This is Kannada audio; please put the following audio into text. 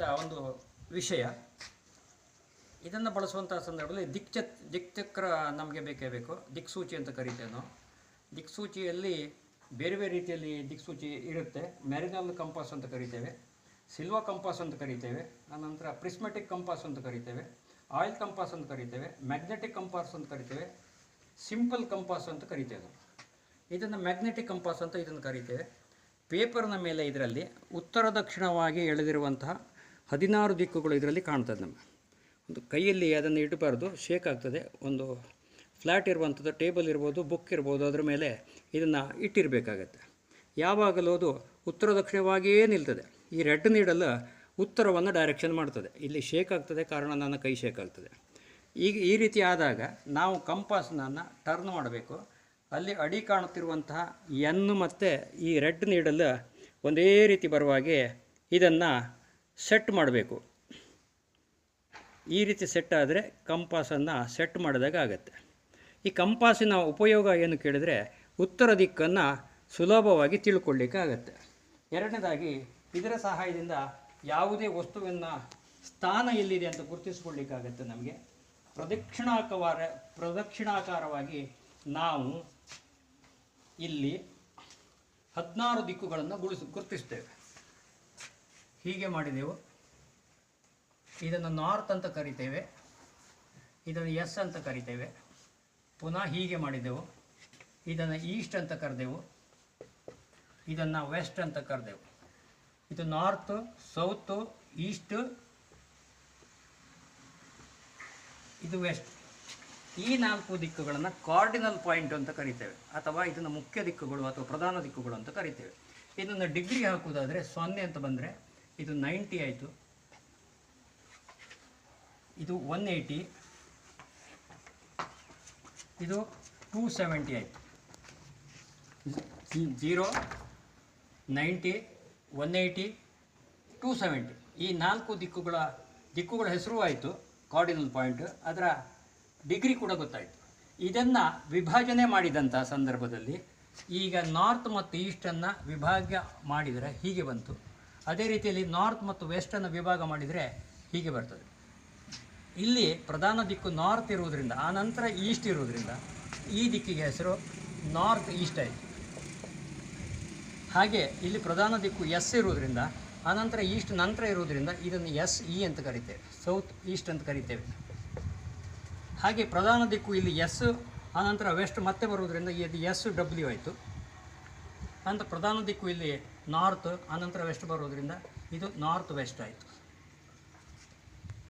ಅಂತ ಒಂದು ವಿಷಯ. ಇದನ್ನು ಬಳಸುವಂಥ ಸಂದರ್ಭದಲ್ಲಿ ದಿಕ್ಚಕ್ರ ನಮಗೆ ಬೇಕೇ ಬೇಕು. ದಿಕ್ಸೂಚಿ ಅಂತ ಕರಿತೇವೆ ನಾವು. ದಿಕ್ಸೂಚಿಯಲ್ಲಿ ಬೇರೆ ಬೇರೆ ರೀತಿಯಲ್ಲಿ ದಿಕ್ಸೂಚಿ ಇರುತ್ತೆ. ಮೆರಿನಲ್ ಕಂಪಾಸ್ ಅಂತ ಕರಿತೇವೆ, ಸಿಲ್ವಾ ಕಂಪಾಸ್ ಅಂತ ಕರಿತೇವೆ, ಆನಂತರ ಪ್ರಿಸ್ಮೆಟಿಕ್ ಕಂಪಾಸ್ ಅಂತ ಕರಿತೇವೆ, ಆಯಿಲ್ ಕಂಪಾಸ್ ಅಂತ ಕರಿತೇವೆ, ಮ್ಯಾಗ್ನೆಟಿಕ್ ಕಂಪಾಸ್ ಅಂತ ಕರಿತೇವೆ, ಸಿಂಪಲ್ ಕಂಪಾಸ್ ಅಂತ ಕರಿತೇವೆ. ಇದನ್ನು ಮ್ಯಾಗ್ನೆಟಿಕ್ ಕಂಪಾಸ್ ಅಂತ ಇದನ್ನು ಕರಿತೇವೆ. ಪೇಪರ್ನ ಮೇಲೆ ಇದರಲ್ಲಿ ಉತ್ತರ ದಕ್ಷಿಣವಾಗಿ ಎಳೆದಿರುವಂತಹ 16 ದಿಕ್ಕುಗಳು ಇದರಲ್ಲಿ ಕಾಣ್ತದೆ. ನಮಗೆ ಒಂದು ಕೈಯಲ್ಲಿ ಅದನ್ನು ಇಡಬಾರ್ದು, ಶೇಕ್ ಆಗ್ತದೆ. ಒಂದು ಫ್ಲ್ಯಾಟ್ ಇರುವಂಥದ್ದು ಟೇಬಲ್ ಇರ್ಬೋದು, ಬುಕ್ ಇರ್ಬೋದು, ಅದರ ಮೇಲೆ ಇದನ್ನು ಇಟ್ಟಿರಬೇಕಾಗತ್ತೆ. ಯಾವಾಗಲೂ ಅದು ಉತ್ತರ ದಕ್ಷಿಣವಾಗಿಯೇ ನಿಲ್ತದೆ. ಈ ರೆಡ್ ನೀಡಲ್ ಉತ್ತರವನ್ನು ಡೈರೆಕ್ಷನ್ ಮಾಡ್ತದೆ. ಇಲ್ಲಿ ಶೇಕ್ ಆಗ್ತದೆ, ಕಾರಣ ನನ್ನ ಕೈ ಶೇಕ್ ಆಗ್ತದೆ. ಈಗ ಈ ರೀತಿ ಆದಾಗ ನಾವು ಕಂಪಾಸ್ನನ್ನು ಟರ್ನ್ ಮಾಡಬೇಕು. ಅಲ್ಲಿ ಅಡಿ ಕಾಣುತ್ತಿರುವಂತಹ ಎನ್ ಮತ್ತು ಈ ರೆಡ್ ನೀಡಲ್ ಒಂದೇ ರೀತಿ ಬರುವಾಗೆ ಇದನ್ನು ಸೆಟ್ ಮಾಡಬೇಕು. ಈ ರೀತಿ ಸೆಟ್ ಆದರೆ ಕಂಪಾಸನ್ನು ಸೆಟ್ ಮಾಡಿದಾಗ ಆಗುತ್ತೆ. ಈ ಕಂಪಾಸಿನ ಉಪಯೋಗ ಏನು ಕೇಳಿದರೆ ಉತ್ತರ ದಿಕ್ಕನ್ನು ಸುಲಭವಾಗಿ ತಿಳ್ಕೊಳ್ಳಿಕ್ಕೆ ಆಗುತ್ತೆ. ಎರಡನೇದಾಗಿ ಇದರ ಸಹಾಯದಿಂದ ಯಾವುದೇ ವಸ್ತುವಿನ ಸ್ಥಾನ ಎಲ್ಲಿದೆ ಅಂತ ಗುರುತಿಸ್ಕೊಳ್ಳಿಕ್ಕಾಗತ್ತೆ. ನಮಗೆ ಪ್ರದಕ್ಷಿಣಾಕಾರವಾಗಿ ನಾವು ಇಲ್ಲಿ 16 ದಿಕ್ಕುಗಳನ್ನು ಗುರುತಿಸ್ತೇವೆ. ಹೀಗೆ ಮಾಡಿದೆವು. ಇದನ್ನು ನಾರ್ತ್ ಅಂತ ಕರಿತೇವೆ, ಇದನ್ನು ಎಸ್ ಅಂತ ಕರಿತೇವೆ. ಪುನಃ ಹೀಗೆ ಮಾಡಿದೆವು. ಇದನ್ನು ಈಸ್ಟ್ ಅಂತ ಕರೆದೆವು, ಇದನ್ನು ವೆಸ್ಟ್ ಅಂತ ಕರೆದೆವು. ಇದು ನಾರ್ತ್, ಸೌತು, ಈಸ್ಟ್, ಇದು ವೆಸ್ಟ್. ಈ 4 ದಿಕ್ಕುಗಳನ್ನು ಕಾರ್ಡಿನಲ್ ಪಾಯಿಂಟ್ ಅಂತ ಕರಿತೇವೆ, ಅಥವಾ ಇದನ್ನು ಮುಖ್ಯ ದಿಕ್ಕುಗಳು ಅಥವಾ ಪ್ರಧಾನ ದಿಕ್ಕುಗಳು ಅಂತ ಕರಿತೇವೆ. ಇದನ್ನು ಡಿಗ್ರಿ ಹಾಕುವುದಾದರೆ 0 ಅಂತ ಬಂದರೆ ಇದು 90 ಆಯಿತು, ಇದು 180, ಇದು 270 ಆಯಿತು. 0, 90, 180, 270 ಈ 4 ದಿಕ್ಕುಗಳ ಹೆಸರು ಆಯಿತು ಕಾರ್ಡಿನಲ್ ಪಾಯಿಂಟ್. ಅದರ ಡಿಗ್ರಿ ಕೂಡ ಗೊತ್ತಾಯಿತು. ಇದನ್ನು ವಿಭಜನೆ ಮಾಡಿದಂಥ ಸಂದರ್ಭದಲ್ಲಿ ಈಗ ನಾರ್ತ್ ಮತ್ತು ಈಸ್ಟನ್ನು ವಿಭಾಗ ಮಾಡಿದರೆ ಹೀಗೆ ಬಂತು. ಅದೇ ರೀತಿಯಲ್ಲಿ ನಾರ್ತ್ ಮತ್ತು ವೆಸ್ಟನ್ನು ವಿಭಾಗ ಮಾಡಿದರೆ ಹೀಗೆ ಬರ್ತದೆ. ಇಲ್ಲಿ ಪ್ರಧಾನ ದಿಕ್ಕು ನಾರ್ತ್ ಇರುವುದರಿಂದ ಆನಂತರ ಈಸ್ಟ್ ಇರುವುದರಿಂದ ಈ ದಿಕ್ಕಿಗೆ ಹೆಸರು ನಾರ್ತ್ ಈಸ್ಟ್ ಆಯಿತು. ಹಾಗೆ ಇಲ್ಲಿ ಪ್ರಧಾನ ದಿಕ್ಕು ಎಸ್ ಇರುವುದರಿಂದ ಆನಂತರ ಈಸ್ಟ್ ನಂತರ ಇರುವುದರಿಂದ ಇದನ್ನು ಎಸ್ ಇ ಅಂತ ಕರಿತೇವೆ, ಸೌತ್ ಈಸ್ಟ್ ಅಂತ ಕರಿತೇವೆ. ಹಾಗೆ ಪ್ರಧಾನ ದಿಕ್ಕು ಇಲ್ಲಿ ಎಸ್ ಆನಂತರ ವೆಸ್ಟ್ ಮತ್ತೆ ಬರುವುದರಿಂದ ಇದು ಎಸ್ ಡಬ್ಲ್ಯೂ ಆಯಿತು. ನಂತರ ಪ್ರಧಾನ ದಿಕ್ಕು ಇಲ್ಲಿ ನಾರ್ತ್ ಆನಂತರ ವೆಸ್ಟ್ ಬರುವುದರಿಂದ ಇದು ನಾರ್ತ್ ವೆಸ್ಟ್ ಆಯಿತು.